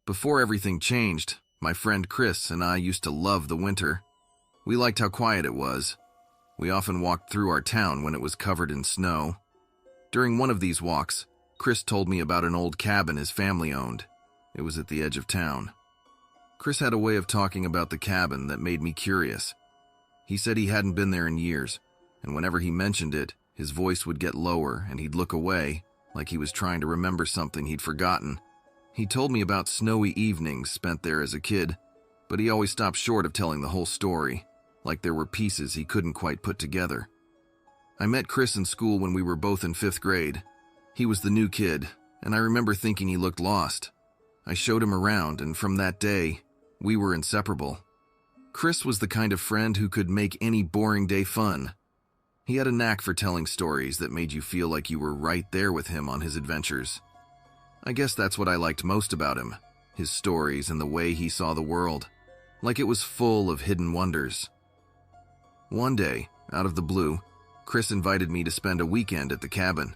Before everything changed, my friend Chris and I used to love the winter. We liked how quiet it was. We often walked through our town when it was covered in snow. During one of these walks, Chris told me about an old cabin his family owned. It was at the edge of town. Chris had a way of talking about the cabin that made me curious. He said he hadn't been there in years, and whenever he mentioned it, his voice would get lower and he'd look away, like he was trying to remember something he'd forgotten. He told me about snowy evenings spent there as a kid, but he always stopped short of telling the whole story, like there were pieces he couldn't quite put together. I met Chris in school when we were both in 5th grade. He was the new kid, and I remember thinking he looked lost. I showed him around, and from that day, we were inseparable. Chris was the kind of friend who could make any boring day fun. He had a knack for telling stories that made you feel like you were right there with him on his adventures. I guess that's what I liked most about him, his stories and the way he saw the world, like it was full of hidden wonders. One day, out of the blue, Chris invited me to spend a weekend at the cabin.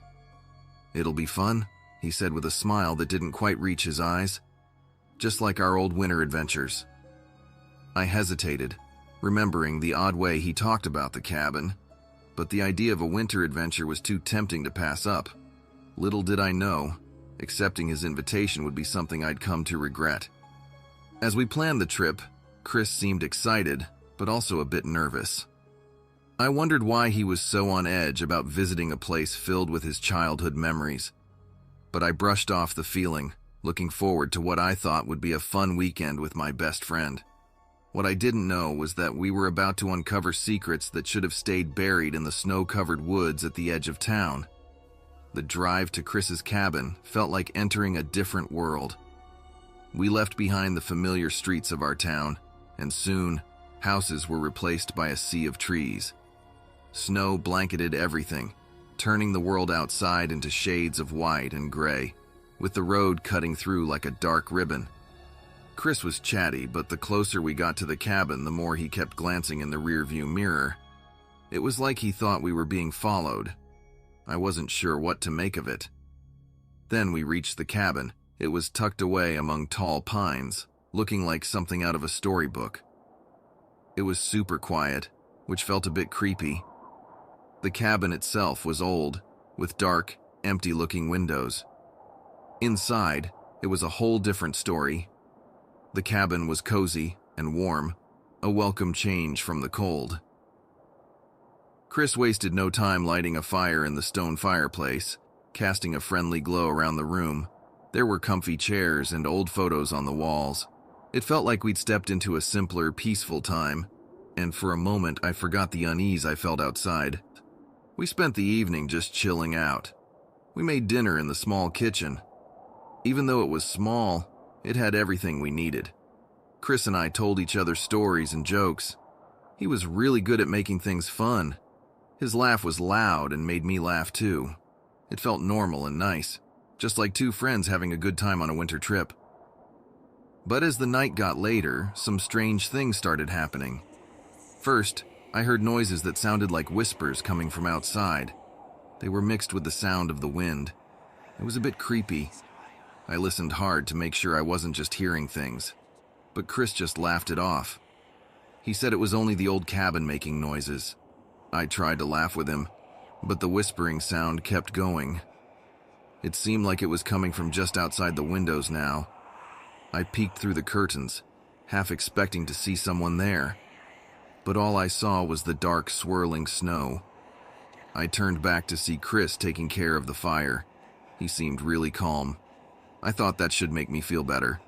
"It'll be fun," he said with a smile that didn't quite reach his eyes. "Just like our old winter adventures." I hesitated, remembering the odd way he talked about the cabin, but the idea of a winter adventure was too tempting to pass up. Little did I know, accepting his invitation would be something I'd come to regret. As we planned the trip, Chris seemed excited, but also a bit nervous. I wondered why he was so on edge about visiting a place filled with his childhood memories, but I brushed off the feeling, looking forward to what I thought would be a fun weekend with my best friend. What I didn't know was that we were about to uncover secrets that should have stayed buried in the snow-covered woods at the edge of town. The drive to Chris's cabin felt like entering a different world. We left behind the familiar streets of our town, and soon, houses were replaced by a sea of trees. Snow blanketed everything, turning the world outside into shades of white and gray, with the road cutting through like a dark ribbon. Chris was chatty, but the closer we got to the cabin, the more he kept glancing in the rearview mirror. It was like he thought we were being followed. I wasn't sure what to make of it. Then we reached the cabin. It was tucked away among tall pines, looking like something out of a storybook. It was super quiet, which felt a bit creepy. The cabin itself was old, with dark, empty-looking windows. Inside, it was a whole different story. The cabin was cozy and warm, a welcome change from the cold. Chris wasted no time lighting a fire in the stone fireplace, casting a friendly glow around the room. There were comfy chairs and old photos on the walls. It felt like we'd stepped into a simpler, peaceful time, and for a moment I forgot the unease I felt outside. We spent the evening just chilling out. We made dinner in the small kitchen. Even though it was small, it had everything we needed. Chris and I told each other stories and jokes. He was really good at making things fun. His laugh was loud and made me laugh too. It felt normal and nice, just like two friends having a good time on a winter trip. But as the night got later, some strange things started happening. First, I heard noises that sounded like whispers coming from outside. They were mixed with the sound of the wind. It was a bit creepy. I listened hard to make sure I wasn't just hearing things, but Chris just laughed it off. He said it was only the old cabin making noises. I tried to laugh with him, but the whispering sound kept going. It seemed like it was coming from just outside the windows now. I peeked through the curtains, half expecting to see someone there, but all I saw was the dark, swirling snow. I turned back to see Chris taking care of the fire. He seemed really calm. I thought that should make me feel better,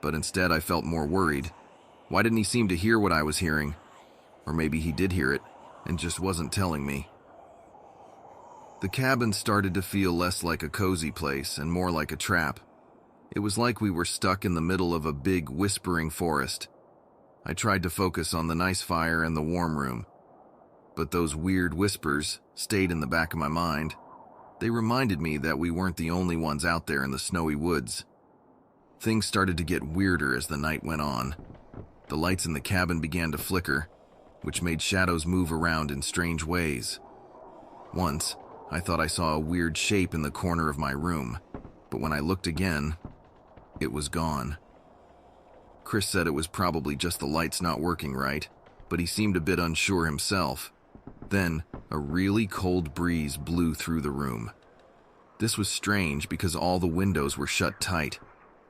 but instead I felt more worried. Why didn't he seem to hear what I was hearing? Or maybe he did hear it, and just wasn't telling me. The cabin started to feel less like a cozy place and more like a trap. It was like we were stuck in the middle of a big, whispering forest. I tried to focus on the nice fire and the warm room, but those weird whispers stayed in the back of my mind. They reminded me that we weren't the only ones out there in the snowy woods. Things started to get weirder as the night went on. The lights in the cabin began to flicker, which made shadows move around in strange ways. Once, I thought I saw a weird shape in the corner of my room, but when I looked again, it was gone. Chris said it was probably just the lights not working right, but he seemed a bit unsure himself. Then, a really cold breeze blew through the room. This was strange because all the windows were shut tight.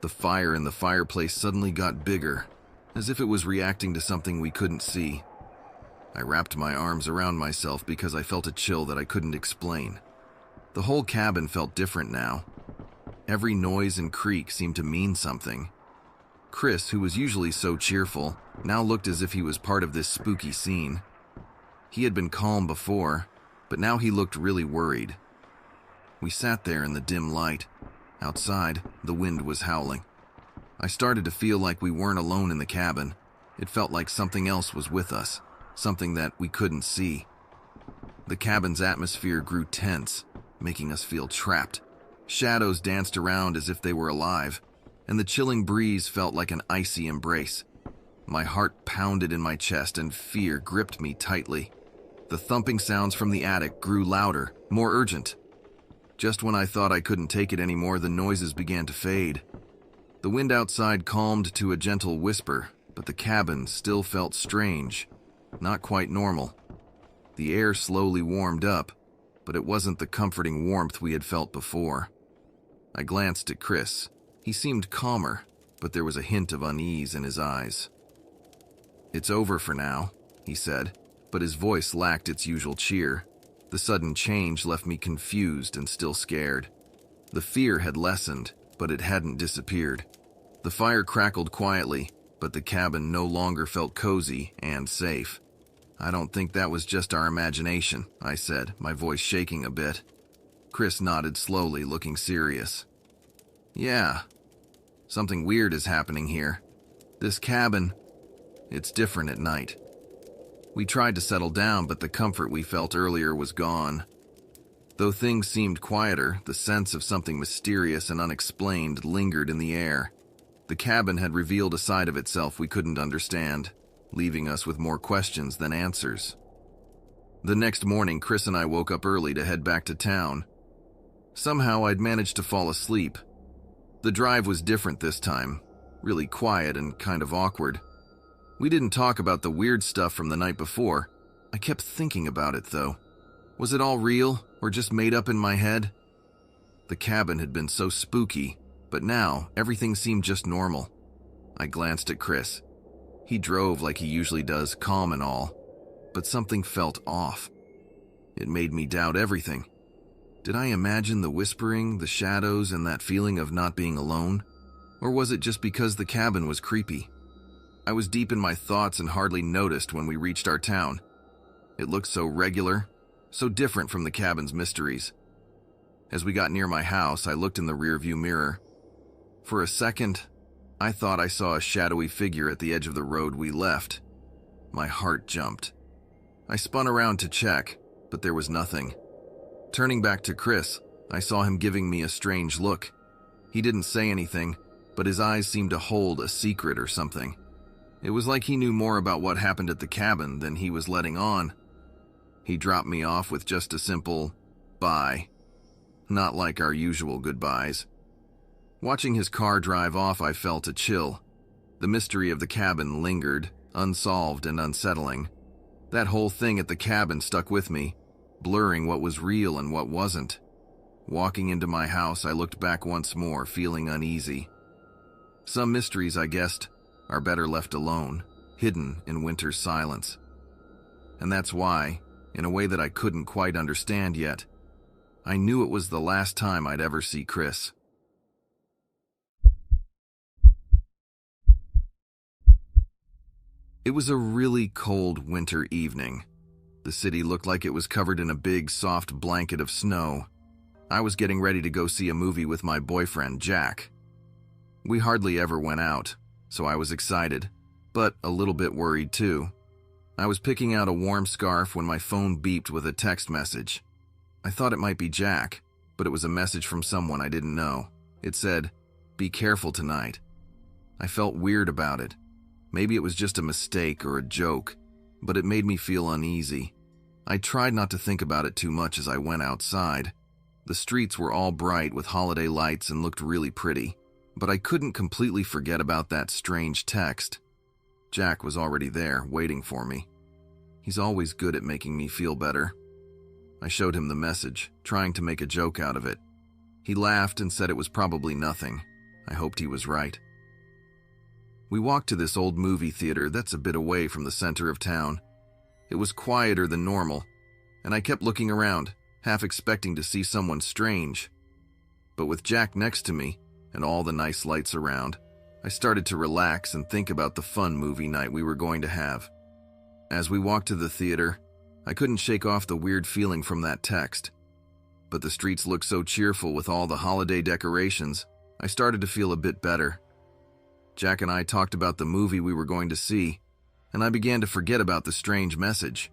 The fire in the fireplace suddenly got bigger, as if it was reacting to something we couldn't see. I wrapped my arms around myself because I felt a chill that I couldn't explain. The whole cabin felt different now. Every noise and creak seemed to mean something. Chris, who was usually so cheerful, now looked as if he was part of this spooky scene. He had been calm before, but now he looked really worried. We sat there in the dim light. Outside, the wind was howling. I started to feel like we weren't alone in the cabin. It felt like something else was with us, something that we couldn't see. The cabin's atmosphere grew tense, making us feel trapped. Shadows danced around as if they were alive, and the chilling breeze felt like an icy embrace. My heart pounded in my chest and fear gripped me tightly. The thumping sounds from the attic grew louder, more urgent. Just when I thought I couldn't take it anymore, the noises began to fade. The wind outside calmed to a gentle whisper, but the cabin still felt strange, not quite normal. The air slowly warmed up, but it wasn't the comforting warmth we had felt before. I glanced at Chris. He seemed calmer, but there was a hint of unease in his eyes. "It's over for now," he said, but his voice lacked its usual cheer. The sudden change left me confused and still scared. The fear had lessened, but it hadn't disappeared. The fire crackled quietly, but the cabin no longer felt cozy and safe. "I don't think that was just our imagination," I said, my voice shaking a bit. Chris nodded slowly, looking serious. "Yeah, something weird is happening here. This cabin, it's different at night." We tried to settle down, but the comfort we felt earlier was gone. Though things seemed quieter, the sense of something mysterious and unexplained lingered in the air. The cabin had revealed a side of itself we couldn't understand, leaving us with more questions than answers. The next morning, Chris and I woke up early to head back to town. Somehow I'd managed to fall asleep. The drive was different this time, really quiet and kind of awkward. We didn't talk about the weird stuff from the night before. I kept thinking about it, though. Was it all real, or just made up in my head? The cabin had been so spooky, but now everything seemed just normal. I glanced at Chris. He drove like he usually does, calm and all, but something felt off. It made me doubt everything. Did I imagine the whispering, the shadows, and that feeling of not being alone? Or was it just because the cabin was creepy? I was deep in my thoughts and hardly noticed when we reached our town. It looked so regular, so different from the cabin's mysteries. As we got near my house, I looked in the rearview mirror. For a second, I thought I saw a shadowy figure at the edge of the road we left. My heart jumped. I spun around to check, but there was nothing. Turning back to Chris, I saw him giving me a strange look. He didn't say anything, but his eyes seemed to hold a secret or something. It was like he knew more about what happened at the cabin than he was letting on. He dropped me off with just a simple, "bye." Not like our usual goodbyes. Watching his car drive off, I felt a chill. The mystery of the cabin lingered, unsolved and unsettling. That whole thing at the cabin stuck with me, blurring what was real and what wasn't. Walking into my house, I looked back once more, feeling uneasy. Some mysteries, I guessed, are better left alone, hidden in winter's silence. And that's why, in a way that I couldn't quite understand yet, I knew it was the last time I'd ever see Chris. It was a really cold winter evening. The city looked like it was covered in a big, soft blanket of snow. I was getting ready to go see a movie with my boyfriend, Jack. We hardly ever went out, so I was excited, but a little bit worried too. I was picking out a warm scarf when my phone beeped with a text message. I thought it might be Jack, but it was a message from someone I didn't know. It said, "Be careful tonight." I felt weird about it. Maybe it was just a mistake or a joke, but it made me feel uneasy. I tried not to think about it too much as I went outside. The streets were all bright with holiday lights and looked really pretty. But I couldn't completely forget about that strange text. Jack was already there, waiting for me. He's always good at making me feel better. I showed him the message, trying to make a joke out of it. He laughed and said it was probably nothing. I hoped he was right. We walked to this old movie theater that's a bit away from the center of town. It was quieter than normal, and I kept looking around, half expecting to see someone strange. But with Jack next to me, and all the nice lights around, I started to relax and think about the fun movie night we were going to have. As we walked to the theater, I couldn't shake off the weird feeling from that text. But the streets looked so cheerful with all the holiday decorations, I started to feel a bit better. Jack and I talked about the movie we were going to see, and I began to forget about the strange message.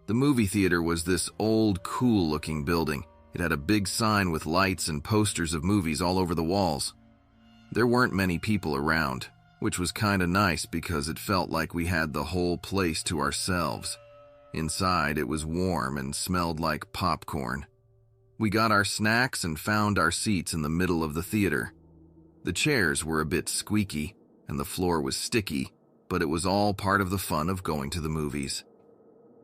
The movie theater was this old, cool-looking building. It had a big sign with lights and posters of movies all over the walls. There weren't many people around, which was kinda nice because it felt like we had the whole place to ourselves. Inside, it was warm and smelled like popcorn. We got our snacks and found our seats in the middle of the theater. The chairs were a bit squeaky, and the floor was sticky, but it was all part of the fun of going to the movies.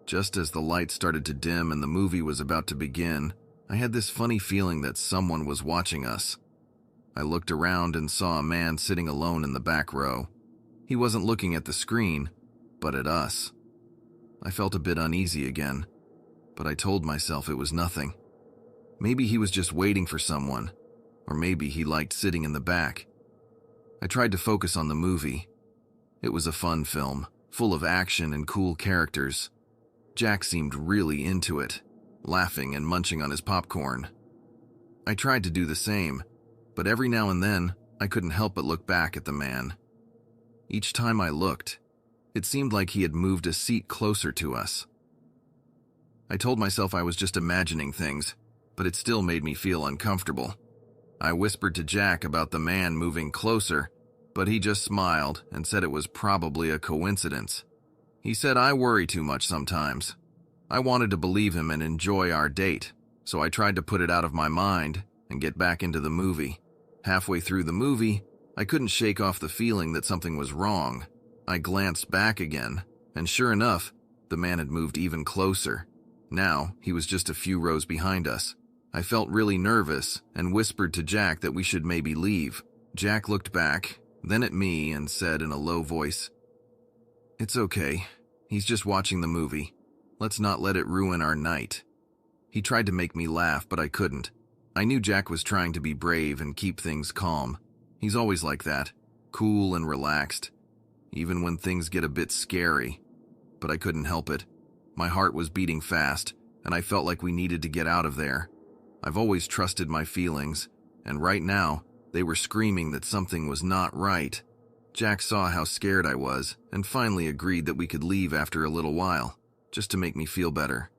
Just as the lights started to dim and the movie was about to begin, I had this funny feeling that someone was watching us. I looked around and saw a man sitting alone in the back row. He wasn't looking at the screen, but at us. I felt a bit uneasy again, but I told myself it was nothing. Maybe he was just waiting for someone, or maybe he liked sitting in the back. I tried to focus on the movie. It was a fun film, full of action and cool characters. Jack seemed really into it, laughing and munching on his popcorn. I tried to do the same, but every now and then, I couldn't help but look back at the man. Each time I looked, it seemed like he had moved a seat closer to us. I told myself I was just imagining things, but it still made me feel uncomfortable. I whispered to Jack about the man moving closer, but he just smiled and said it was probably a coincidence. He said I worry too much sometimes. I wanted to believe him and enjoy our date, so I tried to put it out of my mind and get back into the movie. Halfway through the movie, I couldn't shake off the feeling that something was wrong. I glanced back again, and sure enough, the man had moved even closer. Now, he was just a few rows behind us. I felt really nervous and whispered to Jack that we should maybe leave. Jack looked back, then at me, and said in a low voice, "It's okay. He's just watching the movie. Let's not let it ruin our night." He tried to make me laugh, but I couldn't. I knew Jack was trying to be brave and keep things calm. He's always like that, cool and relaxed, even when things get a bit scary. But I couldn't help it. My heart was beating fast, and I felt like we needed to get out of there. I've always trusted my feelings, and right now, they were screaming that something was not right. Jack saw how scared I was, and finally agreed that we could leave after a little while, just to make me feel better.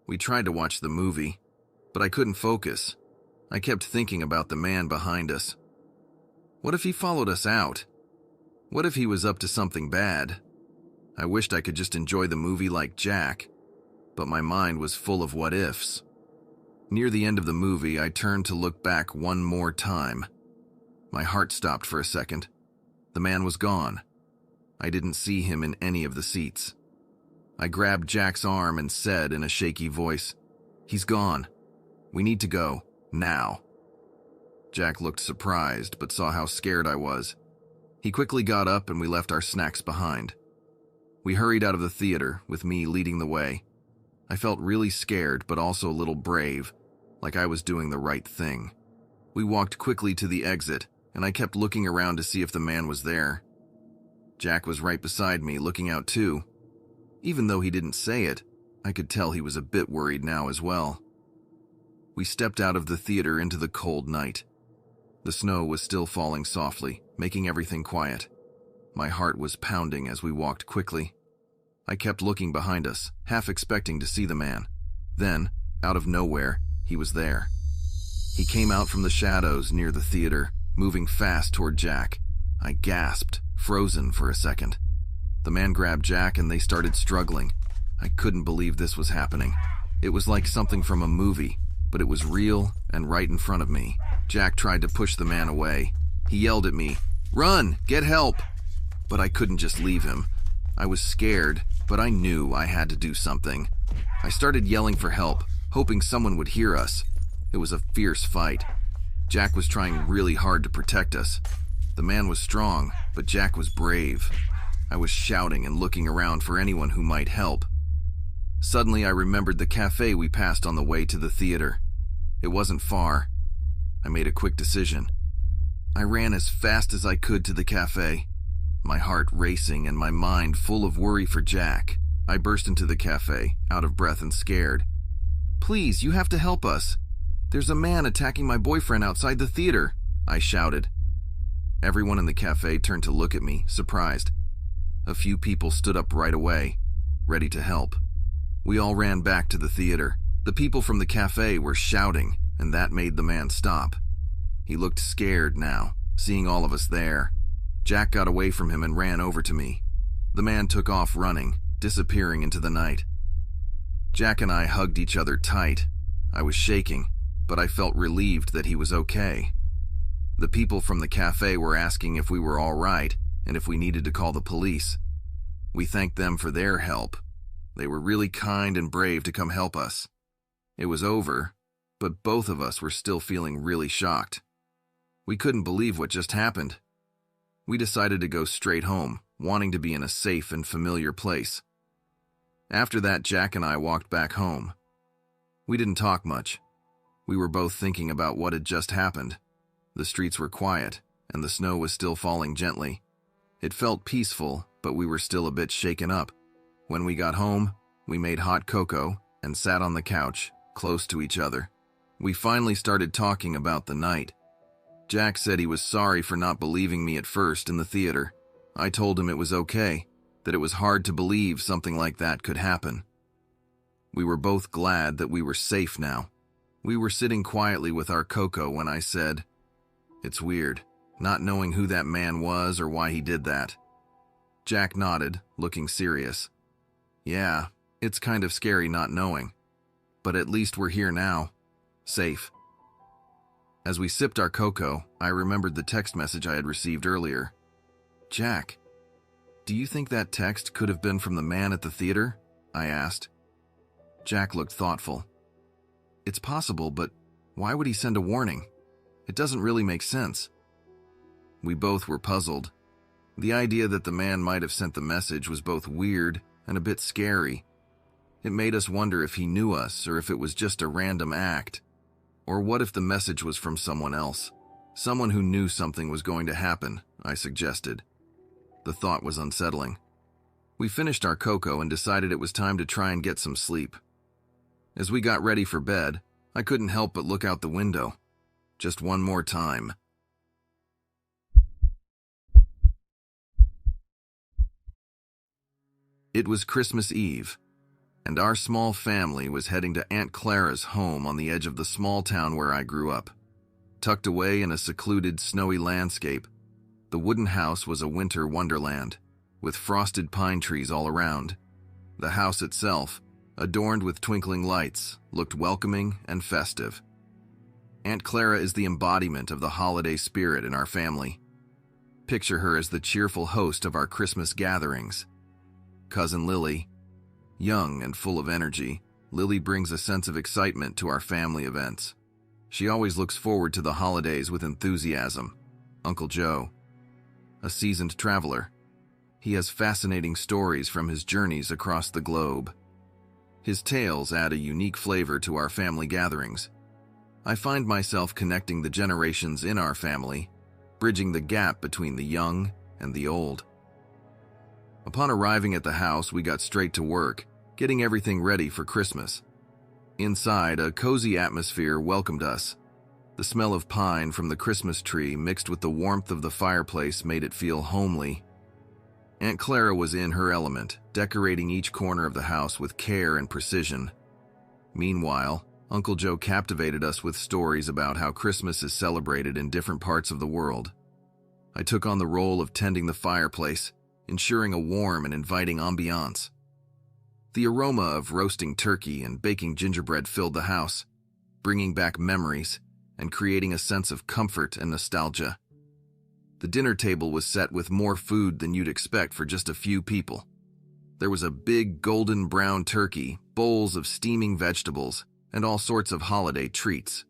We tried to watch the movie, but I couldn't focus. I kept thinking about the man behind us. What if he followed us out? What if he was up to something bad? I wished I could just enjoy the movie like Jack, but my mind was full of what-ifs. Near the end of the movie, I turned to look back one more time. My heart stopped for a second. The man was gone. I didn't see him in any of the seats. I grabbed Jack's arm and said in a shaky voice, "He's gone. We need to go, now." Jack looked surprised, but saw how scared I was. He quickly got up and we left our snacks behind. We hurried out of the theater, with me leading the way. I felt really scared, but also a little brave, like I was doing the right thing. We walked quickly to the exit, and I kept looking around to see if the man was there. Jack was right beside me, looking out too. Even though he didn't say it, I could tell he was a bit worried now as well. We stepped out of the theater into the cold night. The snow was still falling softly, making everything quiet. My heart was pounding as we walked quickly. I kept looking behind us, half expecting to see the man. Then, out of nowhere, he was there. He came out from the shadows near the theater, moving fast toward Jack. I gasped, frozen for a second. The man grabbed Jack and they started struggling. I couldn't believe this was happening. It was like something from a movie, but it was real and right in front of me. Jack tried to push the man away, He yelled at me, "Run! Get help!" But I couldn't just leave him. I was scared, but I knew I had to do something. I started yelling for help, hoping someone would hear us. It was a fierce fight. Jack was trying really hard to protect us. The man was strong, but Jack was brave. I was shouting and looking around for anyone who might help. Suddenly, I remembered the cafe we passed on the way to the theater. It wasn't far. I made a quick decision. I ran as fast as I could to the cafe, my heart racing and my mind full of worry for Jack. I burst into the cafe, out of breath and scared. "Please, you have to help us. There's a man attacking my boyfriend outside the theater," I shouted. Everyone in the cafe turned to look at me, surprised. A few people stood up right away, ready to help. We all ran back to the theater. The people from the cafe were shouting, and that made the man stop. He looked scared now, seeing all of us there. Jack got away from him and ran over to me. The man took off running, disappearing into the night. Jack and I hugged each other tight. I was shaking, but I felt relieved that he was okay. The people from the cafe were asking if we were all right and if we needed to call the police. We thanked them for their help. They were really kind and brave to come help us. It was over, but both of us were still feeling really shocked. We couldn't believe what just happened. We decided to go straight home, wanting to be in a safe and familiar place. After that, Jack and I walked back home. We didn't talk much. We were both thinking about what had just happened. The streets were quiet, and the snow was still falling gently. It felt peaceful, but we were still a bit shaken up. When we got home, we made hot cocoa and sat on the couch, close to each other. We finally started talking about the night. Jack said he was sorry for not believing me at first in the theater. I told him it was okay, that it was hard to believe something like that could happen. We were both glad that we were safe now. We were sitting quietly with our cocoa when I said, "It's weird, not knowing who that man was or why he did that." Jack nodded, looking serious. "Yeah, it's kind of scary not knowing. But at least we're here now, safe." As we sipped our cocoa, I remembered the text message I had received earlier. "Jack, do you think that text could have been from the man at the theater?" I asked. Jack looked thoughtful. "It's possible, but why would he send a warning? It doesn't really make sense." We both were puzzled. The idea that the man might have sent the message was both weird and a bit scary. It made us wonder if he knew us or if it was just a random act. Or what if the message was from someone else? Someone who knew something was going to happen, I suggested. The thought was unsettling. We finished our cocoa and decided it was time to try and get some sleep. As we got ready for bed, I couldn't help but look out the window. Just one more time. It was Christmas Eve, and our small family was heading to Aunt Clara's home on the edge of the small town where I grew up. Tucked away in a secluded, snowy landscape, the wooden house was a winter wonderland, with frosted pine trees all around. The house itself, adorned with twinkling lights, looked welcoming and festive. Aunt Clara is the embodiment of the holiday spirit in our family. Picture her as the cheerful host of our Christmas gatherings. Cousin Lily, young and full of energy, Lily brings a sense of excitement to our family events. She always looks forward to the holidays with enthusiasm. Uncle Joe, a seasoned traveler. He has fascinating stories from his journeys across the globe. His tales add a unique flavor to our family gatherings. I find myself connecting the generations in our family, bridging the gap between the young and the old. Upon arriving at the house, we got straight to work, getting everything ready for Christmas. Inside, a cozy atmosphere welcomed us. The smell of pine from the Christmas tree mixed with the warmth of the fireplace made it feel homely. Aunt Clara was in her element, decorating each corner of the house with care and precision. Meanwhile, Uncle Joe captivated us with stories about how Christmas is celebrated in different parts of the world. I took on the role of tending the fireplace, ensuring a warm and inviting ambiance. The aroma of roasting turkey and baking gingerbread filled the house, bringing back memories and creating a sense of comfort and nostalgia. The dinner table was set with more food than you'd expect for just a few people. There was a big golden brown turkey, bowls of steaming vegetables, and all sorts of holiday treats.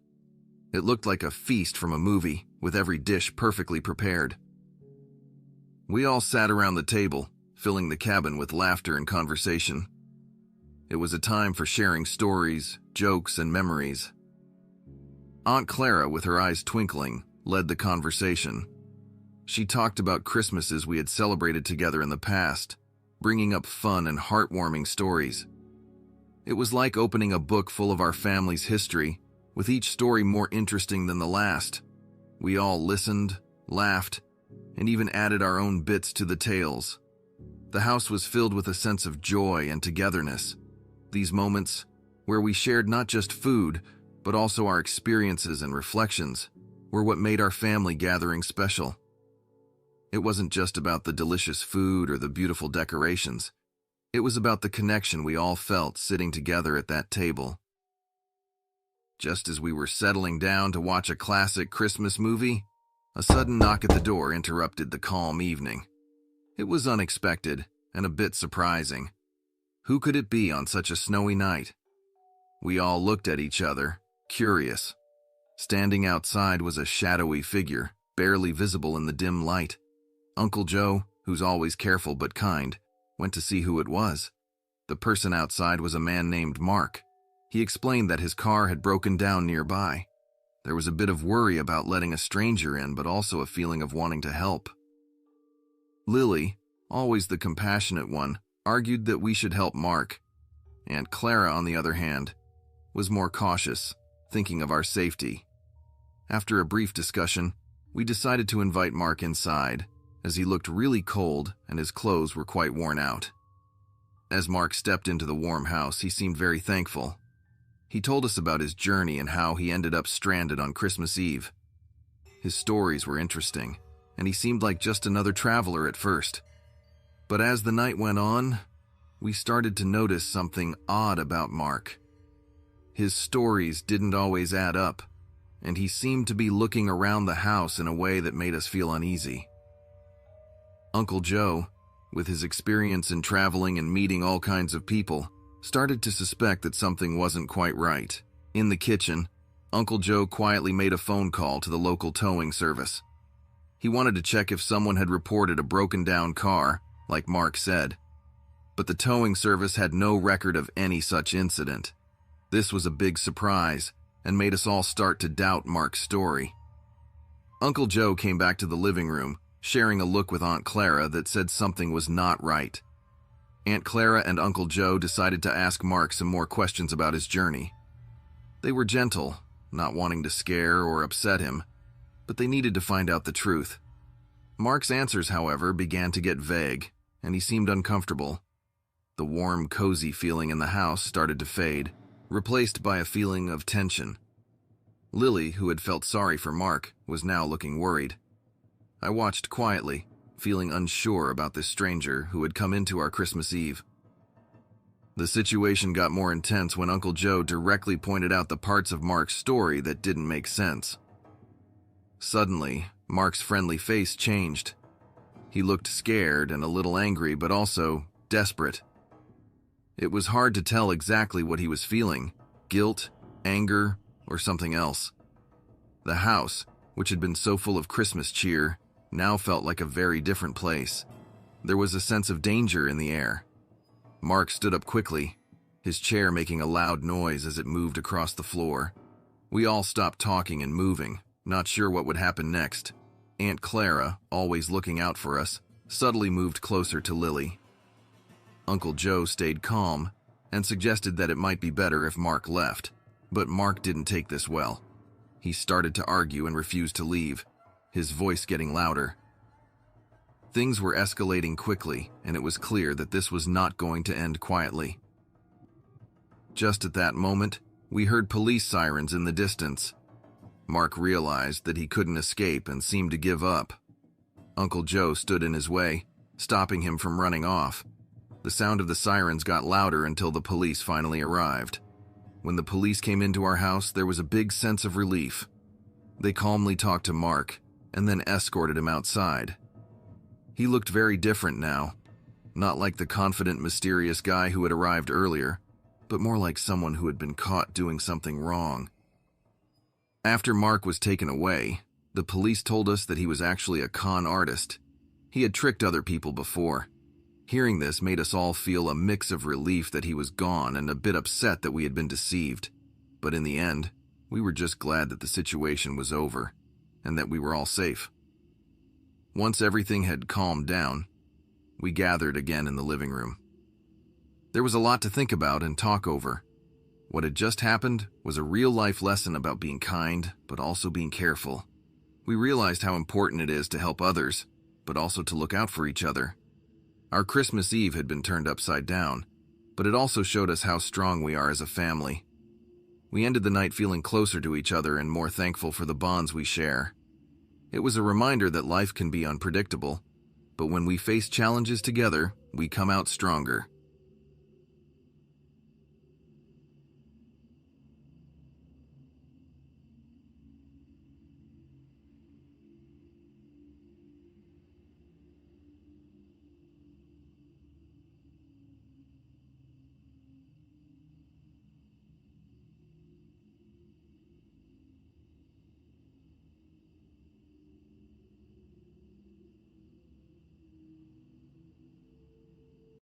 It looked like a feast from a movie, with every dish perfectly prepared. We all sat around the table, filling the cabin with laughter and conversation. It was a time for sharing stories, jokes, and memories. Aunt Clara, with her eyes twinkling, led the conversation. She talked about Christmases we had celebrated together in the past, bringing up fun and heartwarming stories. It was like opening a book full of our family's history, with each story more interesting than the last. We all listened, laughed, and even added our own bits to the tales. The house was filled with a sense of joy and togetherness. These moments, where we shared not just food, but also our experiences and reflections, were what made our family gathering special. It wasn't just about the delicious food or the beautiful decorations. It was about the connection we all felt sitting together at that table. Just as we were settling down to watch a classic Christmas movie, a sudden knock at the door interrupted the calm evening. It was unexpected and a bit surprising. Who could it be on such a snowy night? We all looked at each other, curious. Standing outside was a shadowy figure, barely visible in the dim light. Uncle Joe, who's always careful but kind, went to see who it was. The person outside was a man named Mark. He explained that his car had broken down nearby. There was a bit of worry about letting a stranger in, but also a feeling of wanting to help. Lily, always the compassionate one, argued that we should help Mark. Aunt Clara, on the other hand, was more cautious, thinking of our safety. After a brief discussion, we decided to invite Mark inside, as he looked really cold and his clothes were quite worn out. As Mark stepped into the warm house, he seemed very thankful. He told us about his journey and how he ended up stranded on Christmas Eve. His stories were interesting, and he seemed like just another traveler at first. But as the night went on, we started to notice something odd about Mark. His stories didn't always add up, and he seemed to be looking around the house in a way that made us feel uneasy. Uncle Joe, with his experience in traveling and meeting all kinds of people, started to suspect that something wasn't quite right. In the kitchen, Uncle Joe quietly made a phone call to the local towing service. He wanted to check if someone had reported a broken-down car, like Mark said. But the towing service had no record of any such incident. This was a big surprise and made us all start to doubt Mark's story. Uncle Joe came back to the living room, sharing a look with Aunt Clara that said something was not right. Aunt Clara and Uncle Joe decided to ask Mark some more questions about his journey. They were gentle, not wanting to scare or upset him, but they needed to find out the truth. Mark's answers, however, began to get vague, and he seemed uncomfortable. The warm, cozy feeling in the house started to fade, replaced by a feeling of tension. Lily, who had felt sorry for Mark, was now looking worried. I watched quietly, feeling unsure about this stranger who had come into our Christmas Eve. The situation got more intense when Uncle Joe directly pointed out the parts of Mark's story that didn't make sense. Suddenly, Mark's friendly face changed. He looked scared and a little angry, but also desperate. It was hard to tell exactly what he was feeling: guilt, anger, or something else. The house, which had been so full of Christmas cheer, now felt like a very different place. There was a sense of danger in the air. Mark stood up quickly, his chair making a loud noise as it moved across the floor. We all stopped talking and moving, not sure what would happen next. Aunt Clara, always looking out for us, subtly moved closer to Lily. Uncle Joe stayed calm and suggested that it might be better if Mark left, but Mark didn't take this well. He started to argue and refused to leave, his voice getting louder. Things were escalating quickly, and it was clear that this was not going to end quietly. Just at that moment, we heard police sirens in the distance. Mark realized that he couldn't escape and seemed to give up. Uncle Joe stood in his way, stopping him from running off. The sound of the sirens got louder until the police finally arrived. When the police came into our house, there was a big sense of relief. They calmly talked to Mark, and then escorted him outside. He looked very different now, not like the confident, mysterious guy who had arrived earlier, but more like someone who had been caught doing something wrong. After Mark was taken away, the police told us that he was actually a con artist. He had tricked other people before. Hearing this made us all feel a mix of relief that he was gone and a bit upset that we had been deceived. But in the end, we were just glad that the situation was over and that we were all safe. Once everything had calmed down, we gathered again in the living room. There was a lot to think about and talk over. What had just happened was a real-life lesson about being kind, but also being careful. We realized how important it is to help others, but also to look out for each other. Our Christmas Eve had been turned upside down, but it also showed us how strong we are as a family. We ended the night feeling closer to each other and more thankful for the bonds we share. It was a reminder that life can be unpredictable, but when we face challenges together, we come out stronger.